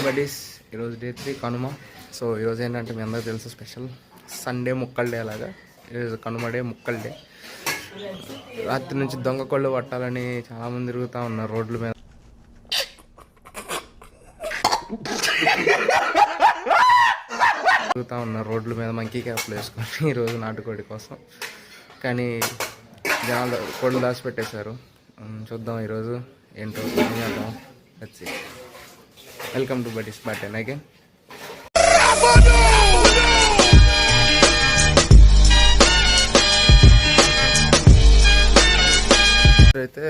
Buddies. ఈరోజు day 3 Kanuma. So ఈరోజు ఏంటంటే మీ అందరికీ తెలుసు స్పెషల్ సండే ముక్కల్ డే. అలాగా ఈరోజు కనుమ డే, ముక్కల్ డే. రాత్రి నుంచి దొంగ కొళ్ళు పట్టాలని చాలామంది తిరుగుతూ ఉన్నారు రోడ్ల మీద. మంకీ క్యాప్లు వేసుకొని ఈరోజు నాటుకోడి కోసం. కానీ జనాలు కోళ్ళు దాచిపెట్టేశారు. చూద్దాం ఈరోజు ఏంటో ఏం చేద్దాం. వచ్చి welcome to buddies birthday again. అయితే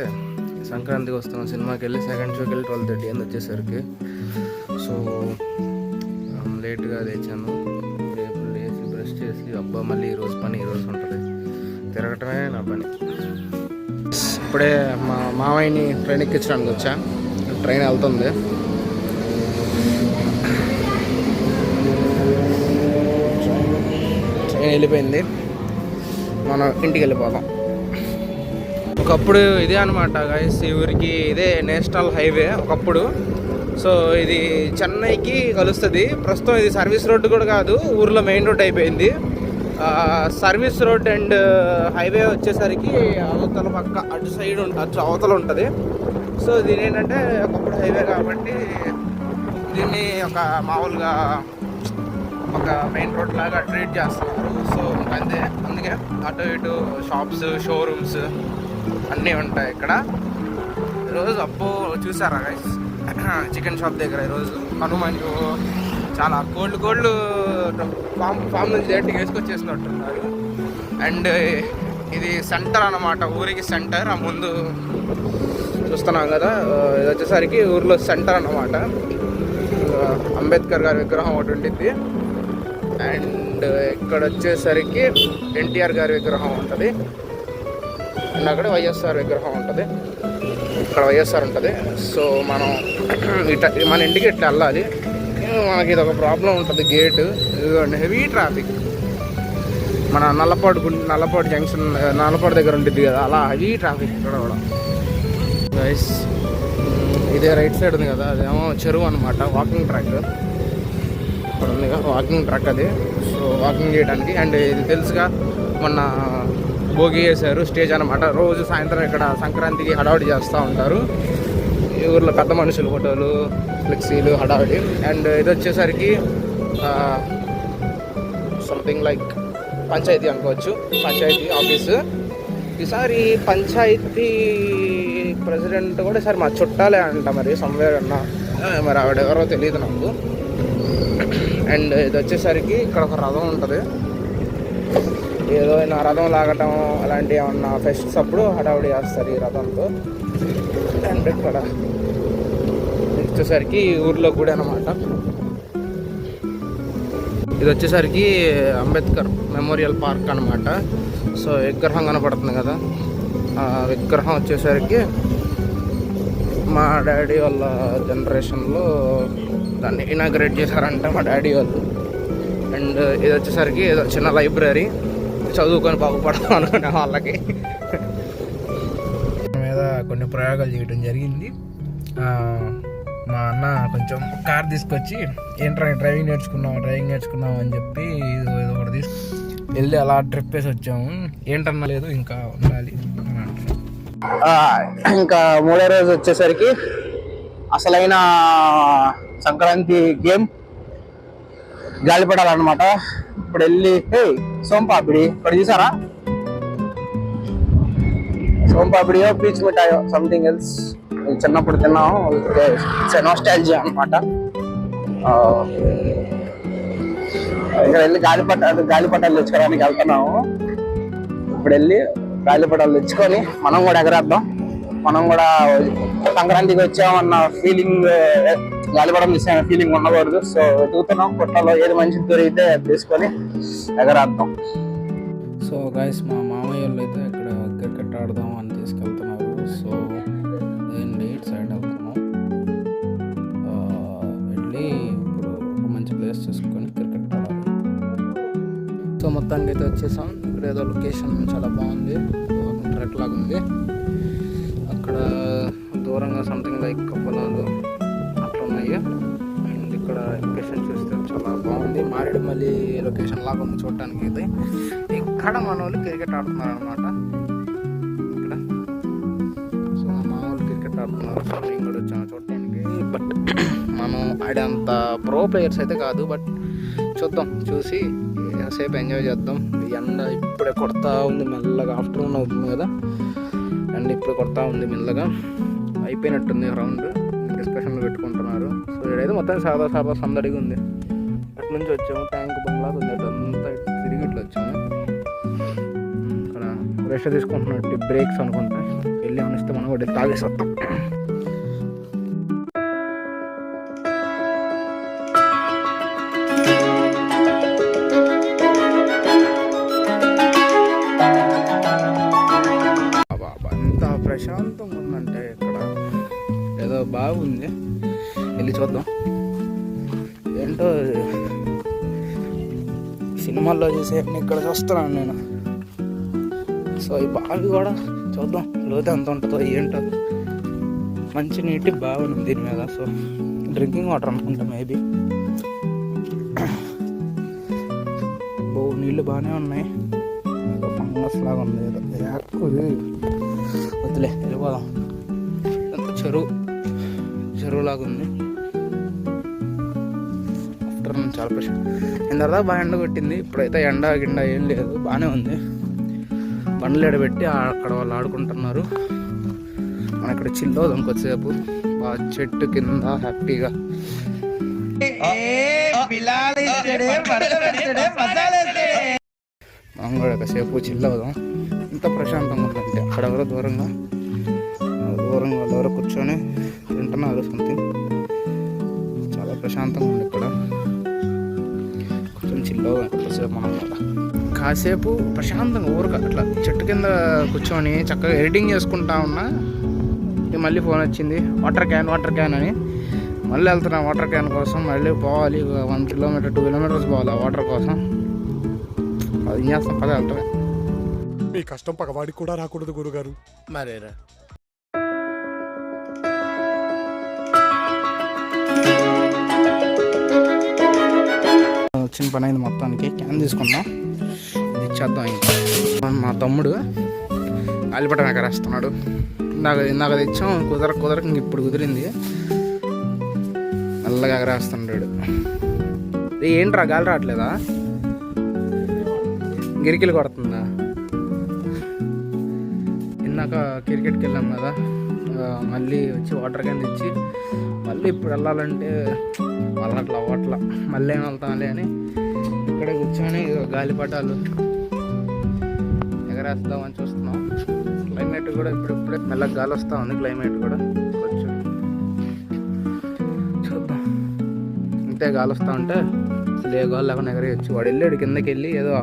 సంక్రాంతికి వస్తున్నాం. సినిమాకి వెళ్ళి సెకండ్ షోకి వెళ్ళి 12:30 అయింది వచ్చేసరికి. సో లేట్గా లేచాను. రేపు లేచి బ్రష్ చేసి అబ్బా మళ్ళీ ఈరోజు పని ఈరోజు ఉంటుంది. తిరగటమే నా పని. ఇప్పుడే మా మామయ్యని ట్రైన్ ఎక్కించడానికి వచ్చా. ట్రైన్ వెళ్తుంది. ట్రైన్ వెళ్ళిపోయింది. మనం ఇంటికి వెళ్ళిపోదాం. ఒకప్పుడు ఇదే అనమాట గైస్, ఈ ఊరికి ఇదే నేషనల్ హైవే ఒకప్పుడు. సో ఇది చెన్నైకి కలుస్తుంది. ప్రస్తుతం ఇది సర్వీస్ రోడ్డు కూడా కాదు, ఊర్లో మెయిన్ రోడ్ అయిపోయింది. సర్వీస్ రోడ్ అండ్ హైవే వచ్చేసరికి అవతల పక్క అటు సైడ్ అటు అవతల ఉంటుంది. సో దీని ఏంటంటే ఒకప్పుడు హైవే కాబట్టి దీన్ని ఒక మామూలుగా ఒక మెయిన్ రోడ్ లాగా ట్రీట్ చేస్తున్నారు. సో అంతే, అందుకే అటు ఇటు షాప్స్, షోరూమ్స్ అన్నీ ఉంటాయి ఇక్కడ. ఈరోజు అబ్బో చూసారా గైస్, చికెన్ షాప్ దగ్గర ఈరోజు హనుమాన్కు చాలా కోళ్ళు ఫామ్ నుంచి డైరెక్ట్గా వేసుకొచ్చేసినట్టున్నారు. అండ్ ఇది సెంటర్ అన్నమాట, ఊరికి సెంటర్. ఆ ముందు చూస్తున్నాం కదా, ఇది వచ్చేసరికి ఊర్లో సెంటర్ అన్నమాట. అంబేద్కర్ గారి విగ్రహం ఒకటి ఉంటుంది. అండ్ ఇక్కడ వచ్చేసరికి ఎన్టీఆర్ గారి విగ్రహం ఉంటుంది. అండ్ అక్కడ వైఎస్ఆర్ విగ్రహం ఉంటుంది. ఇక్కడ వైఎస్ఆర్ ఉంటుంది. సో మనం మన ఇంటికి ఇట్లా వెళ్ళాలి. మనకి ఇది ఒక ప్రాబ్లం ఉంటుంది, గేటు. Heavy traffic. మన నల్లపాడు జంక్షన్, నల్లపాడు దగ్గర ఉంటుంది కదా, అలా హెవీ ట్రాఫిక్ ఇక్కడ కూడా గైస్. ఇదే రైట్ సైడ్ ఉంది కదా, అదేమో చెరువు అనమాట, వాకింగ్ ట్రాక్. ఇక్కడ ఉంది కదా వాకింగ్ ట్రాక్ అది. సో వాకింగ్ చేయడానికి. అండ్ ఇది తెలుసుగా మొన్న భోగి వేశారు, స్టేజ్ అనమాట. రోజు సాయంత్రం ఇక్కడ సంక్రాంతికి హడావుడి చేస్తూ ఉంటారు. ఈ ఊర్లో పెద్ద మనుషులు ఫోటోలు, ఫ్లెక్సీలు, హడావుడి. అండ్ ఇది వచ్చేసరికి సంథింగ్ లైక్ పంచాయతీ అనుకోవచ్చు, పంచాయతీ ఆఫీసు. ఈసారి పంచాయతీ ప్రెసిడెంట్ కూడా ఈసారి మా చుట్టాలే అంట, మరి సమ్వేర్ అన్నా, మరి ఆవిడ ఎవరో తెలియదు నాకు. అండ్ ఇది వచ్చేసరికి ఇక్కడ ఒక రథం ఉంటుంది. ఏదో నా రథం లాగటం అలాంటి ఏమన్నా ఫెస్ట్స్ అప్పుడు హడావుడి చేస్తారు ఈ రథంతో. అండ్ ఇక్కడ వచ్చేసరికి ఊర్లో గుడి అనమాట. ఇది వచ్చేసరికి అంబేద్కర్ మెమోరియల్ పార్క్ అనమాట. సో విగ్రహం కనపడుతుంది కదా, ఆ విగ్రహం వచ్చేసరికి మా డాడీ వాళ్ళ జనరేషన్లో దాన్ని ఇనాగ్రేట్ చేశారంట మా డాడీ వాళ్ళు. అండ్ ఇది వచ్చేసరికి ఏదో చిన్న లైబ్రరీ, చదువుకొని బాగుపడతాం అనుకునే వాళ్ళకి. మీద కొన్ని ప్రయోగాలు చేయడం జరిగింది. మా అన్న కొంచెం కార్ తీసుకొచ్చి ఏంట్రా డ్రైవింగ్ నేర్చుకున్నాం అని చెప్పి ఏదో ఒకటి వెళ్ళి అలా ట్రిప్ వేసి వచ్చాము. ఏంటన్నా లేదు, ఇంకా ఉండాలి. ఇంకా మూడో రోజు వచ్చేసరికి అసలైన సంక్రాంతి గేమ్ గాలిపడాలన్నమాట. ఇప్పుడు వెళ్ళి సోంపాపిడి ఇక్కడ చూసారా, సోంపాపిడియో పీచ్ మిఠాయో సంథింగ్ ఎల్స్ చిన్నప్పుడు తిన్నాము. నోస్టాల్జియా అనమాట. ఇక్కడ వెళ్ళి గాలిపటాలు తెచ్చుకోవడానికి వెళ్తున్నాము. ఇప్పుడు వెళ్ళి గాలిపటాలు తెచ్చుకొని మనం కూడా ఎగరేద్దాం. మనం కూడా సంక్రాంతికి వచ్చామన్న ఫీలింగ్, గాలిపటం తీసిన ఫీలింగ్ ఉండకూడదు. సో వెతుకుతున్నాం పుట్టలో ఏది మంచిది దొరికితే తీసుకొని ఎగరేద్దాం. సో గైస్, మా మామయ్య వాళ్ళు అయితే ఇక్కడ క్రికెట్ ఆడదాం అని తీసుకెళ్తున్నారు. సో ఏంటి ఇటు సైడ్ వెళ్తున్నాం. వెళ్ళి ఇప్పుడు ఒక మంచి ప్లేస్ చూసుకొని క్రికెట్ ఆడాలి. సో మొత్తానికి అయితే వచ్చేసాం. ఇక్కడ ఏదో లొకేషన్ చాలా బాగుంది, ట్రెక్ లాగా ఉంది. అక్కడ దూరంగా సంథింగ్ లైక్ పొలాలు అట్లా ఉన్నాయి. అండ్ అలాగ ఉంది చూడటానికి. ఇది ఇక్కడ మన వాళ్ళు క్రికెట్ ఆడుతున్నారు అనమాట. ఇక్కడ సో మా వాళ్ళు క్రికెట్ ఆడుతున్నారు. సో నేను కూడా వచ్చాను చూడటానికి. బట్ మనం ఆడేంత ప్రో ప్లేయర్స్ అయితే కాదు. బట్ చూద్దాం, చూసి సేపు ఎంజాయ్ చేద్దాం. ఎండ ఇప్పుడే కొడతా ఉంది మెల్లగా. ఆఫ్టర్నూన్ అవుతుంది కదా, ఎండ ఇప్పుడు కొడతా ఉంది మెల్లగా. అయిపోయినట్టుంది రౌండ్, డిస్కషన్లు పెట్టుకుంటున్నారు. సో ఇక్కడైతే మొత్తం సాదా సందడిగా ఉంది. అటు నుంచి వచ్చాము, ట్యాంక్ బంగ్లాగా ఉంది, అటంతా తిరిగి ఇట్లా వచ్చాము. ఇక్కడ రెస్ట్ తీసుకుంటున్నట్టు బ్రేక్స్ అనుకుంటా. వెళ్ళి అనిస్తే మనం ఒకటి తాగేసి వస్తాం. ప్రశాంతంగా ఉందంటే ఇక్కడ ఏదో బాగుంది. వెళ్ళి చూద్దాం. ఏంటో సినిమాల్లో చూసే ఇక్కడ చూస్తున్నాను నేను. సో ఈ బావి కూడా చూద్దాం లోతు ఎంత ఉంటుందో ఏంటో. మంచి నీటి బాగుంది దీని మీద. సో డ్రింకింగ్ వాటర్ అనుకుంటా మేబీ. నీళ్ళు బాగానే ఉన్నాయి. ఫంగస్ లాగా ఉంది ఏదో. వద్దులే వెళ్ళిపోదాం. చెరువు లాగా ఉంది. ఆఫ్టర్నూన్ చాలా ప్రశాంతం. ఇందాక బాగా ఎండ కొట్టింది, ఇప్పుడైతే ఎండ గిండ ఏం లేదు, బాగానే ఉంది. బండ్లు ఎడబెట్టి అక్కడ వాళ్ళు ఆడుకుంటున్నారు. మనం ఇక్కడ చిల్ అవుదాం కొద్దిసేపు బాగా చెట్టు కింద హ్యాపీగా. మనం కూడా ఒకసేపు చిల్ అవుదాం. ఇంత ప్రశాంతంగా ఉందంటే అక్కడ దూరంగా ఎవరో కూర్చొని తింటున్నారు సంథింగ్. చాలా ప్రశాంతంగా ఉంది ఇక్కడ. కొంచెం చిల్ అవుదాం కొద్దిసేపు మనం కూడా. కాసేపు ప్రశాంతంగా అట్లా చెట్టు కింద కూర్చొని చక్కగా ఎడిటింగ్ చేసుకుంటా ఉన్నా. మళ్ళీ ఫోన్ వచ్చింది, వాటర్ క్యాన్ అని. మళ్ళీ వెళ్తున్నా వాటర్ క్యాన్ కోసం. మళ్ళీ పోవాలి 1 కిలోమీటర్ 2 కిలోమీటర్స్ పోవాలి ఆ వాటర్ కోసం. అది ఏం చేస్తాం, పదే వెళ్తామే. మీ కష్టం పగవాడికి కూడా రాకూడదు గురుగారు. మరేరా వచ్చిన పని అయింది మొత్తానికి. క్యాన్ తీసుకుందాం, ఇది ఇచ్చేద్దాం. ఇంకా మా తమ్ముడు గాలిపటం ఎగరేస్తున్నాడు. ఇందాక తెచ్చాం, కుదరక ఇంక ఇప్పుడు కుదిరింది. నల్లగా ఎగరేస్తున్నాడు. ఏంట్రా గాలి రావట్లేదా? గిరికిలు కొడుతుందా? ఇందాక క్రికెట్కి వెళ్ళాం కదా, మళ్ళీ వచ్చి వాటర్ క్యాన్ తెచ్చి మళ్ళీ ఇప్పుడు వెళ్ళాలంటే వాళ్ళట్లా అవ్వట్లా. మళ్ళీ ఏం వెళ్తాంలే అని ఇక్కడే కూర్చొని గాలిపటాలు ఎగరేస్తామని చూస్తున్నాం. క్లైమేట్ కూడా ఇప్పుడే మెల్లగా గాలి వస్తూ ఉంది. క్లైమేట్ కూడా కొంచెం చూద్దాం. ఇంతే గాలి వస్తూ ఉంటే అసలు ఏ గాలి లేకుండా ఎగరేయచ్చు. వాడు వెళ్ళాడు కిందకి వెళ్ళి ఏదో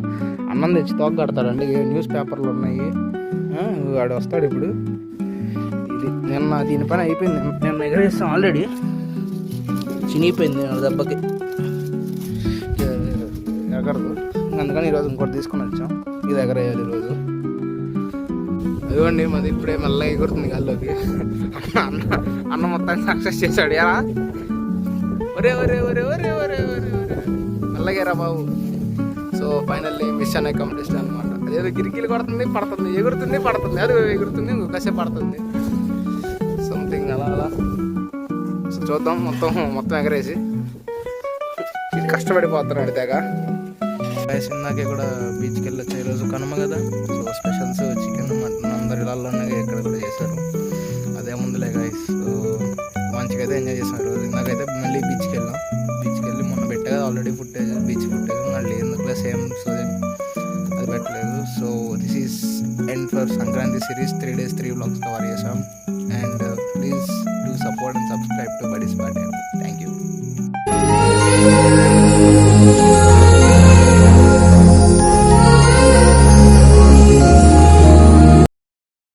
అన్నం తెచ్చి తోక కడతాడండి. న్యూస్ పేపర్లు ఉన్నాయి. వాడు వస్తాడు ఇప్పుడు. ఇది నిన్న దీని పని అయిపోయింది. నిన్న ఎగరేస్తాం ఆల్రెడీ, చినిగిపోయింది దెబ్బకి, ఎగరదు. అందుకని ఈరోజు ఇంకోటి తీసుకొని వచ్చాం. ఇది ఎగరేయాలి ఈరోజు. అదిగోండి మాది ఇప్పుడే మెల్లగా ఎగురుతుంది గాల్లోకి. అన్న మొత్తాన్ని సక్సెస్ చేశాడు. ఎలా ఒరే మెల్లగేరా బాబు. సో ఫైనల్లీ మిషన్ అకాంప్లిష్డ్ అనమాట. అదేదో గిరికీలు కొడుతుంది, పడుతుంది, ఎగురుతుంది, పడుతుంది, అది ఎగురుతుంది, ఇంకొకసేపు పడుతుంది, సంథింగ్ అలా. సో చూద్దాం. మొత్తం ఎగరేసి ఇది కష్టపడిపోతున్నాడు తెగ. ఇందాకే కూడా బీచ్కి వెళ్ళొచ్చు. ఈరోజు కనుమ కదా, సో స్పెషల్స్ చికెన్, మటన్ అందరి ఇళ్ళల్లోనే ఇక్కడ కూడా చేశారు. అదే ముందులే గైస్. సో మంచిగా అయితే ఎంజాయ్ చేసాం ఈరోజు. ఇందాకైతే మళ్ళీ బీచ్కి వెళ్ళాం. బీచ్కి వెళ్ళి మొన్న పెట్టగా ఆల్రెడీ ఫుటేజ్, బీచ్ ఫుటేజ్. మళ్ళీ ఎందుకులే సేమ్ అది పెట్టలేదు. So this is end for Sankranti series. 3 days 3 vlogs cover చేసాం. And please do support and subscribe to buddies party. Thank you.